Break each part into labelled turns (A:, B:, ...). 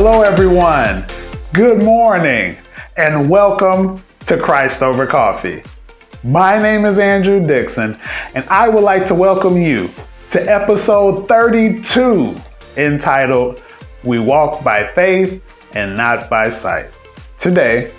A: Hello, everyone. Good morning, and welcome to Christ Over Coffee. My name is Andrew Dixon, and I would like to welcome you to episode 32, entitled, We Walk by Faith and Not by Sight. Today,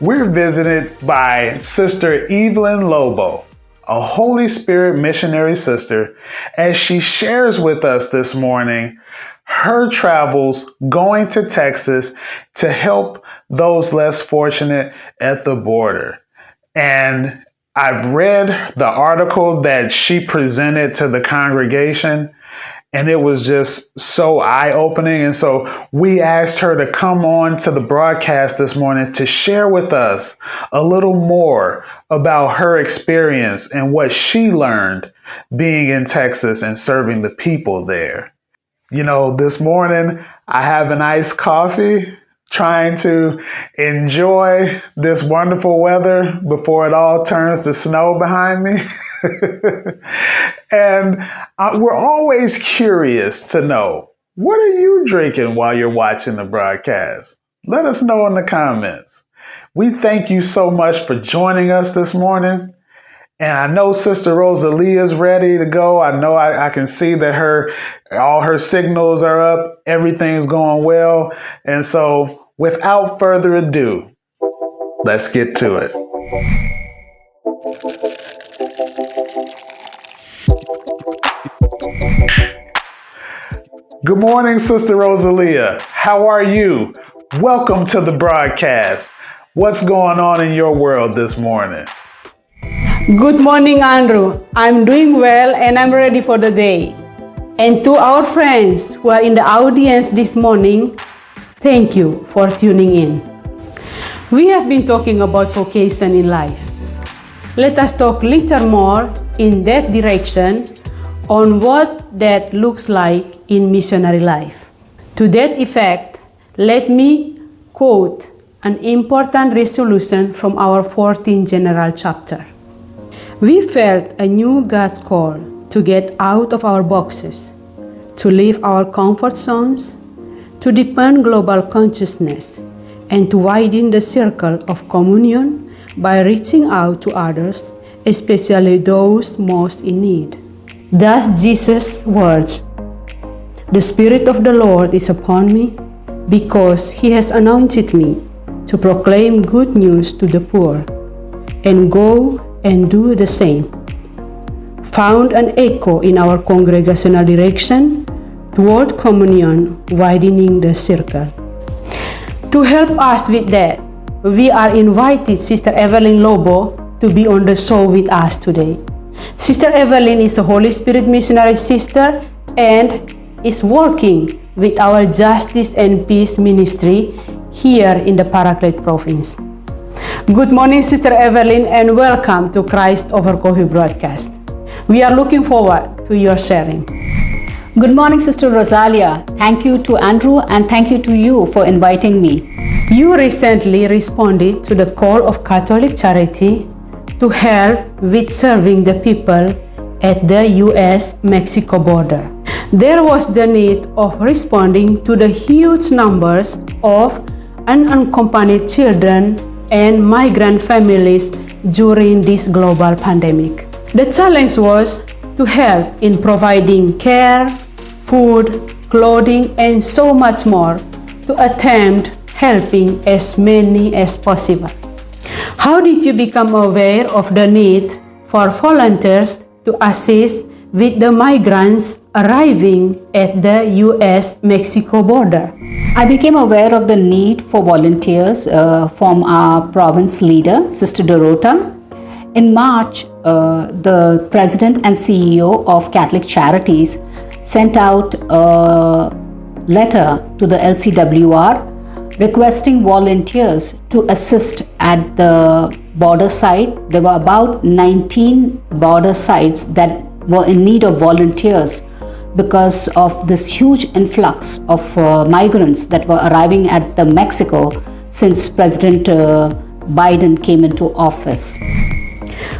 A: we're visited by Sister Evelyn Lobo, a Holy Spirit Missionary Sister, as she shares with us this morning her travels going to Texas to help those less fortunate at the border. And I've read the article that she presented to the congregation, and it was just so eye-opening. And so we asked her to come on to the broadcast this morning to share with us a little more about her experience and what she learned being in Texas and serving the people there. You know, this morning I have an iced coffee, trying to enjoy this wonderful weather before it all turns to snow behind me. And we're always curious to know, what are you drinking while you're watching the broadcast? Let us know in the comments. We thank you so much for joining us this morning. And I know Sister Rosalia is ready to go. I know I can see that all her signals are up. Everything's going well. And so without further ado, let's get to it. Good morning, Sister Rosalia. How are you? Welcome to the broadcast. What's going on in your world this morning?
B: Good morning, Andrew. I'm doing well and I'm ready for the day. And to our friends who are in the audience this morning, thank you for tuning in. We have been talking about vocation in life. Let us talk a little more in that direction on what that looks like in missionary life. To that effect, let me quote an important resolution from our 14th general chapter. We felt a new God's call to get out of our boxes, to leave our comfort zones, to deepen global consciousness, and to widen the circle of communion by reaching out to others, especially those most in need. Thus Jesus' words, "The Spirit of the Lord is upon me, because He has anointed me to proclaim good news to the poor, and go and do the same," found an echo in our congregational direction toward communion, widening the circle. To help us with that, we are invited Sister Evelyn Lobo to be on the show with us today. Sister Evelyn is a Holy Spirit Missionary Sister and is working with our Justice and Peace Ministry here in the Paraclete Province. Good morning, Sister Evelyn, and welcome to Christ Over Coffee broadcast. We are looking forward to your sharing.
C: Good morning, Sister Rosalia. Thank you to Andrew and thank you to you for inviting me.
B: You recently responded to the call of Catholic Charity to help with serving the people at the US-Mexico border. There was the need of responding to the huge numbers of unaccompanied children and migrant families during this global pandemic. The challenge was to help in providing care, food, clothing, and so much more to attempt helping as many as possible. How did you become aware of the need for volunteers to assist with the migrants arriving at the US-Mexico border?
C: I became aware of the need for volunteers from our province leader, Sister Dorota. In March, the President and CEO of Catholic Charities sent out a letter to the LCWR requesting volunteers to assist at the border site. There were about 19 border sites that were in need of volunteers because of this huge influx of migrants that were arriving at the Mexico since President Biden came into office.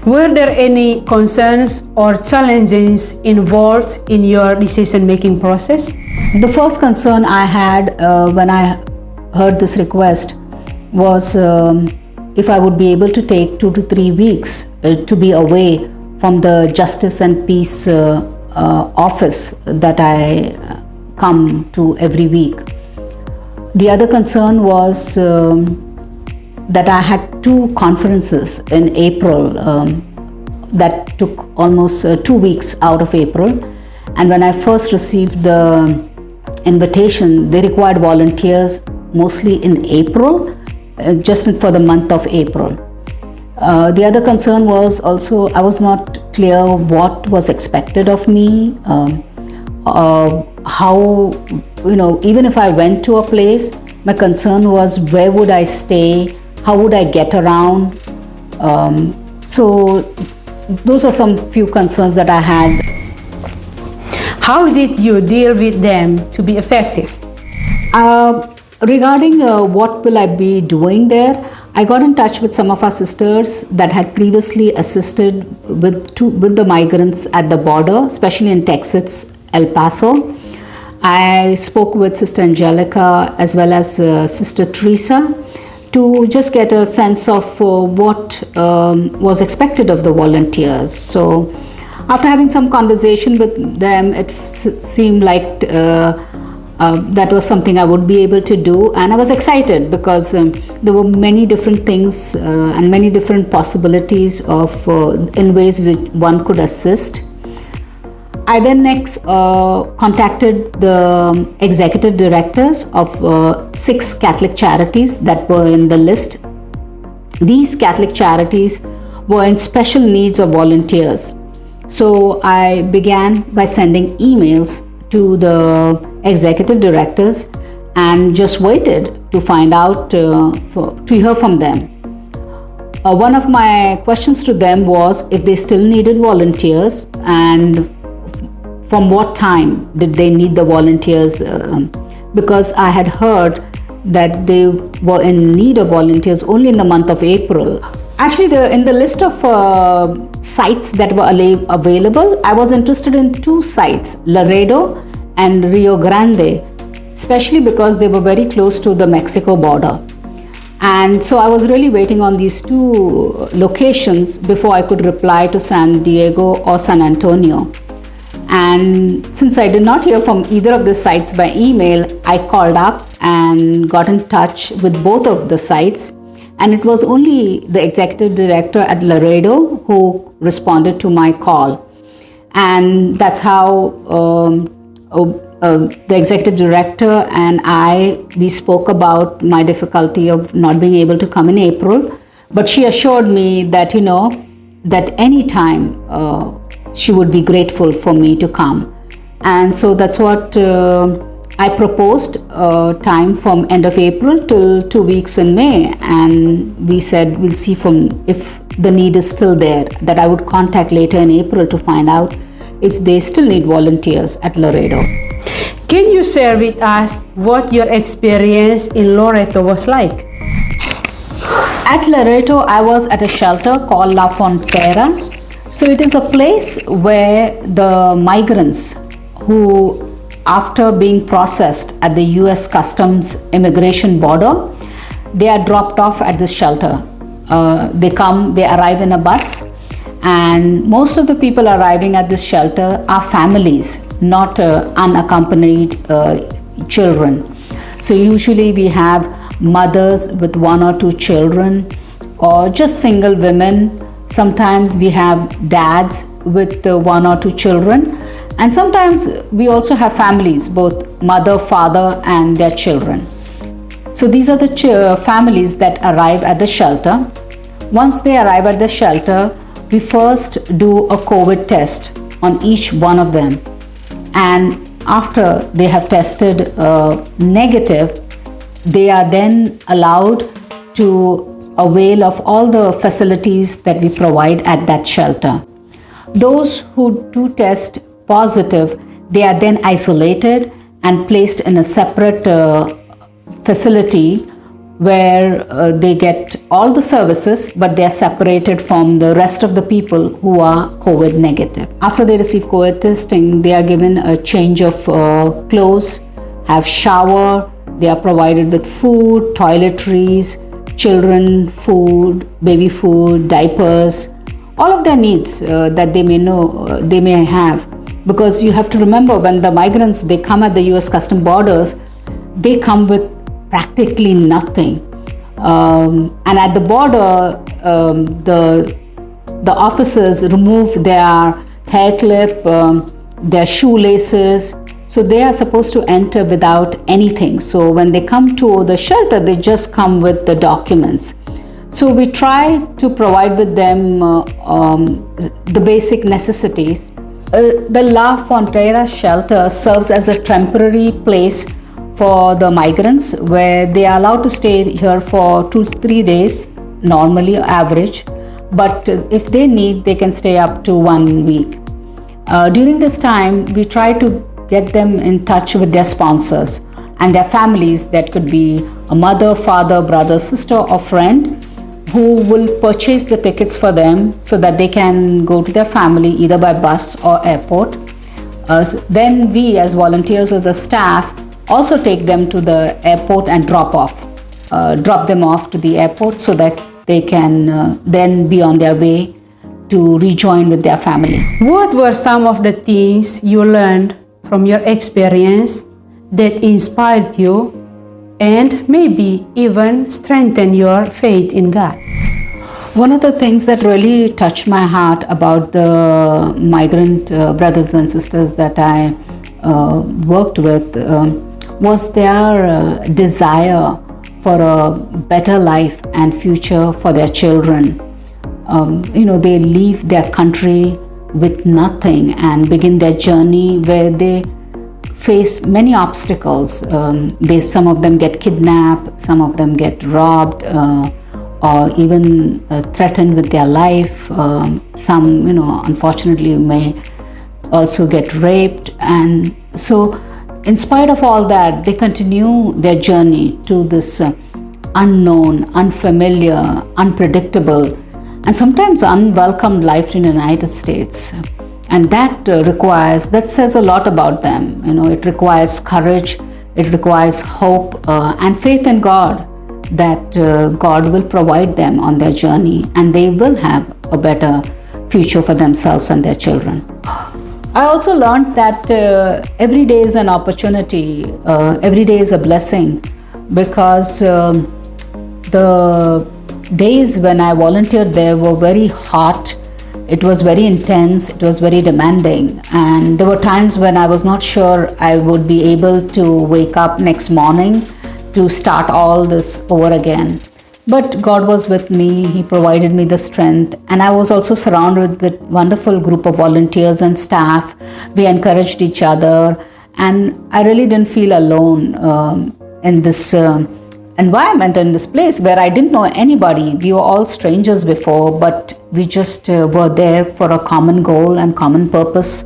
B: Were there any concerns or challenges involved in your decision-making process?
C: The first concern I had when I heard this request was if I would be able to take 2 to 3 weeks to be away from the Justice and Peace office that I come to every week. The other concern was that I had 2 conferences in April that took almost 2 weeks out of April. And when I first received the invitation, they required volunteers mostly in April, just for the month of April. The other concern was also I was not clear what was expected of me, how, even if I went to a place, my concern was where would I stay, how would I get around. So those are some few concerns that I had.
B: How did you deal with them to be effective?
C: Regarding what will I be doing there, I got in touch with some of our sisters that had previously assisted with the migrants at the border, especially in Texas, El Paso. I spoke with Sister Angelica as well as Sister Teresa to just get a sense of what was expected of the volunteers. So after having some conversation with them, it seemed like that was something I would be able to do, and I was excited because there were many different things and many different possibilities of in ways which one could assist. I then next contacted the executive directors of 6 Catholic charities that were in the list. These Catholic charities were in special needs of volunteers. So I began by sending emails to the executive directors and just waited to find out, to hear from them. One of my questions to them was if they still needed volunteers and from what time did they need the volunteers, because I had heard that they were in need of volunteers only in the month of April. Actually, in the list of sites that were available, I was interested in 2 sites, Laredo and Rio Grande, especially because they were very close to the Mexico border. And so I was really waiting on these 2 locations before I could reply to San Diego or San Antonio. And since I did not hear from either of the sites by email, I called up and got in touch with both of the sites. And it was only the executive director at Laredo who responded to my call. And that's how the executive director and we spoke about my difficulty of not being able to come in April. But she assured me that, that any time she would be grateful for me to come. And so that's what I proposed, time from end of April till 2 weeks in May. And we said we'll see if the need is still there, that I would contact later in April to find out if they still need volunteers at Laredo.
B: Can you share with us what your experience in Loreto was like?
C: At Loreto, I was at a shelter called La Frontera. So it is a place where the migrants who, after being processed at the US Customs immigration border, they are dropped off at this shelter. They arrive in a bus, and most of the people arriving at this shelter are families, not unaccompanied children. So usually we have mothers with 1 or 2 children, or just single women. Sometimes we have dads with 1 or 2 children, and sometimes we also have families, both mother, father, and their children. So these are the families that arrive at the shelter. Once they arrive at the shelter, we first do a COVID test on each one of them. And after they have tested negative, they are then allowed to avail of all the facilities that we provide at that shelter. Those who do test positive, they are then isolated and placed in a separate facility where they get all the services, but they are separated from the rest of the people who are COVID negative. After they receive COVID testing, they are given a change of clothes, have shower, they are provided with food, toiletries, children food, baby food, diapers, all of their needs that they may have. Because you have to remember, when the migrants, they come at the US custom borders, they come with practically nothing. And at the border, the officers remove their hair clip, their shoelaces. So they are supposed to enter without anything. So when they come to the shelter, they just come with the documents. So we try to provide with them the basic necessities. The La Frontera shelter serves as a temporary place for the migrants, where they are allowed to stay here for 2 to 3 days, normally average, but if they need, they can stay up to 1 week. During this time, we try to get them in touch with their sponsors and their families. That could be a mother, father, brother, sister, or friend, who will purchase the tickets for them so that they can go to their family either by bus or airport. Then we, as volunteers of the staff, also take them to the airport and drop them off to the airport so that they can then be on their way to rejoin with their family.
B: What were some of the things you learned from your experience that inspired you and maybe even strengthened your faith in God?
C: One of the things that really touched my heart about the migrant brothers and sisters that I worked with was their desire for a better life and future for their children. They leave their country with nothing and begin their journey where they face many obstacles. Some of them get kidnapped, some of them get robbed, or even threatened with their life. Some, unfortunately may also get raped. And so in spite of all that, they continue their journey to this unknown, unfamiliar, unpredictable, and sometimes unwelcomed life in the United States. And that says a lot about them. It requires courage, it requires hope and faith in God, that God will provide them on their journey and they will have a better future for themselves and their children. I also learned that every day is an opportunity, every day is a blessing, because the days when I volunteered there were very hot. It was very intense, it was very demanding, and there were times when I was not sure I would be able to wake up next morning to start all this over again. But God was with me, He provided me the strength, and I was also surrounded with wonderful group of volunteers and staff. We encouraged each other, and I really didn't feel alone in this environment, in this place where I didn't know anybody. We were all strangers before, but we just were there for a common goal and common purpose.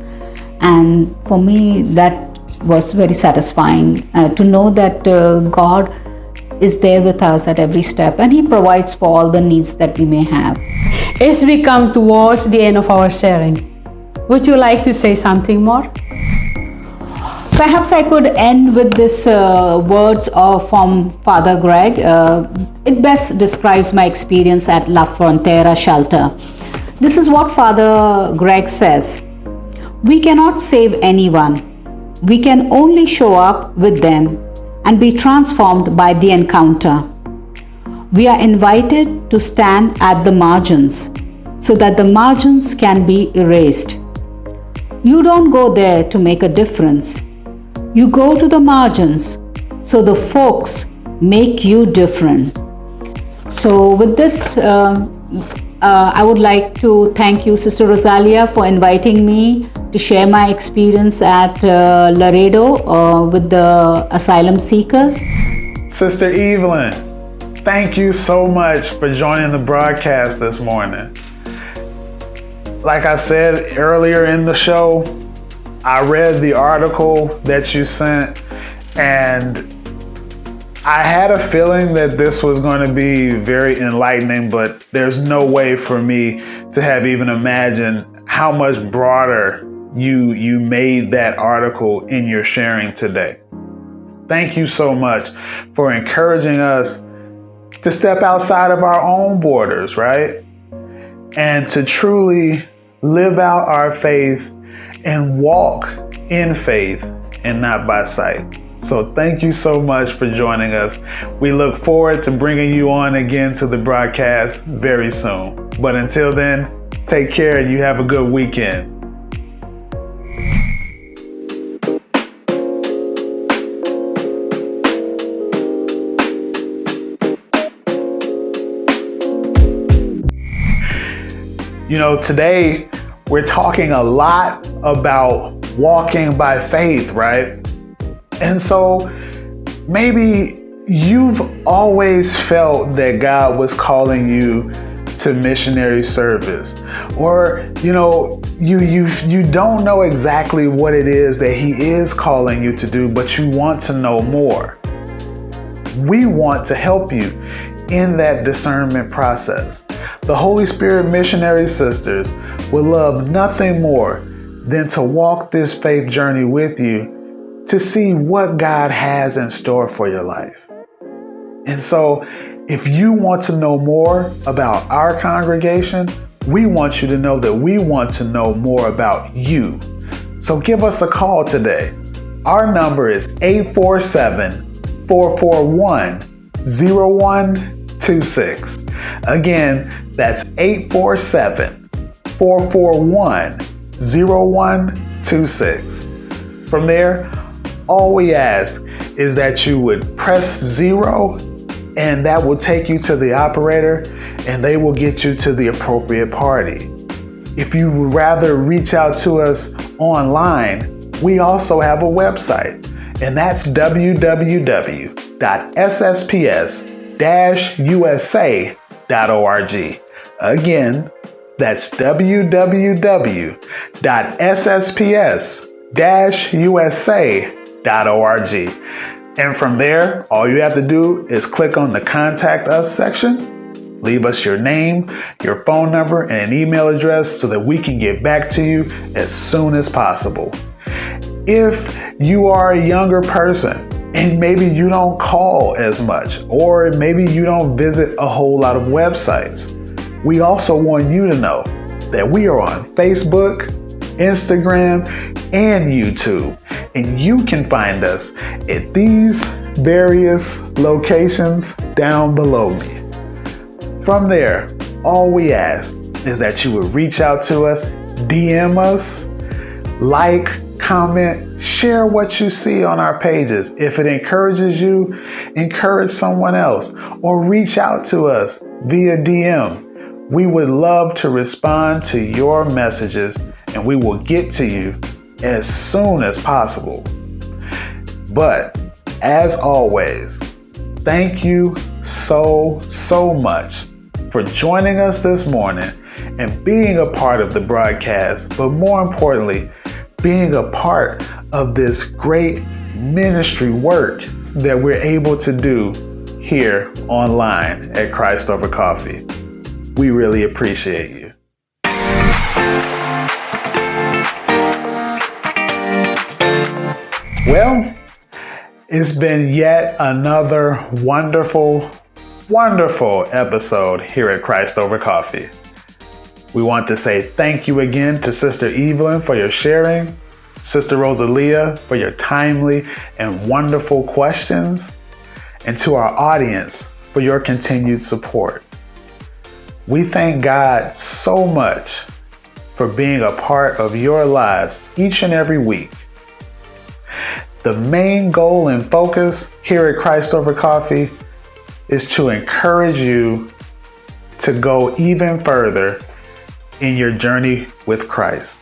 C: And for me, that was very satisfying to know that God is there with us at every step, and He provides for all the needs that we may have.
B: As we come towards the end of our sharing, would you like to say something more?
C: Perhaps I could end with this words from Father Greg. It best describes my experience at La Frontera shelter. This is what Father Greg says: "We cannot save anyone. We can only show up with them and be transformed by the encounter. We are invited to stand at the margins so that the margins can be erased. You don't go there to make a difference. You go to the margins so the folks make you different." So with this, I would like to thank you, Sister Rosalia, for inviting me to share my experience at Laredo with the asylum seekers.
A: Sister Evelyn, thank you so much for joining the broadcast this morning. Like I said earlier in the show, I read the article that you sent, and I had a feeling that this was going to be very enlightening, but there's no way for me to have even imagined how much broader you made that article in your sharing today. Thank you so much for encouraging us to step outside of our own borders, right? And to truly live out our faith and walk in faith and not by sight. So thank you so much for joining us. We look forward to bringing you on again to the broadcast very soon. But until then, take care and you have a good weekend. You know, today we're talking a lot about walking by faith, right? And so maybe you've always felt that God was calling you to missionary service, or you don't know exactly what it is that He is calling you to do, but you want to know more. We want to help you in that discernment process. The Holy Spirit Missionary Sisters would love nothing more than to walk this faith journey with you to see what God has in store for your life. And so, if you want to know more about our congregation, we want you to know that we want to know more about you. So give us a call today. Our number is 847-441-0126. Again, that's 847-441-0126. From there, all we ask is that you would press 0, and that will take you to the operator, and they will get you to the appropriate party. If you would rather reach out to us online, we also have a website, and that's www.SSpS-USA.org. Again, that's www.SSpS-USA.org. And from there, all you have to do is click on the Contact Us section, leave us your name, your phone number, and an email address so that we can get back to you as soon as possible. If you are a younger person and maybe you don't call as much, or maybe you don't visit a whole lot of websites, we also want you to know that we are on Facebook, Instagram, and YouTube. And you can find us at these various locations down below me. From there, all we ask is that you would reach out to us, DM us, like, comment, share what you see on our pages. If it encourages you, encourage someone else, or reach out to us via DM. We would love to respond to your messages, and we will get to you as soon as possible. But as always, thank you so much for joining us this morning and being a part of the broadcast, but more importantly, being a part of this great ministry work that we're able to do here online at Christ Over Coffee. We really appreciate you. Well, it's been yet another wonderful episode here at Christ Over Coffee. We want to say thank you again to Sister Evelyn for your sharing, Sister Rosalia for your timely and wonderful questions, and to our audience for your continued support. We thank God so much for being a part of your lives each and every week. The main goal and focus here at Christ Over Coffee is to encourage you to go even further in your journey with Christ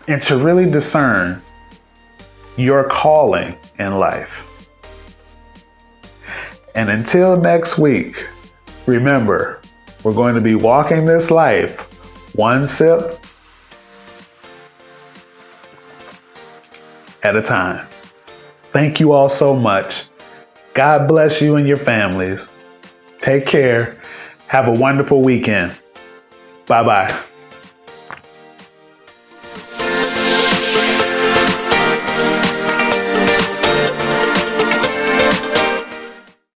A: and to really discern your calling in life. And until next week, remember, we're going to be walking this life one sip at a time. Thank you all so much. God bless you and your families. Take care. Have a wonderful weekend. Bye-bye.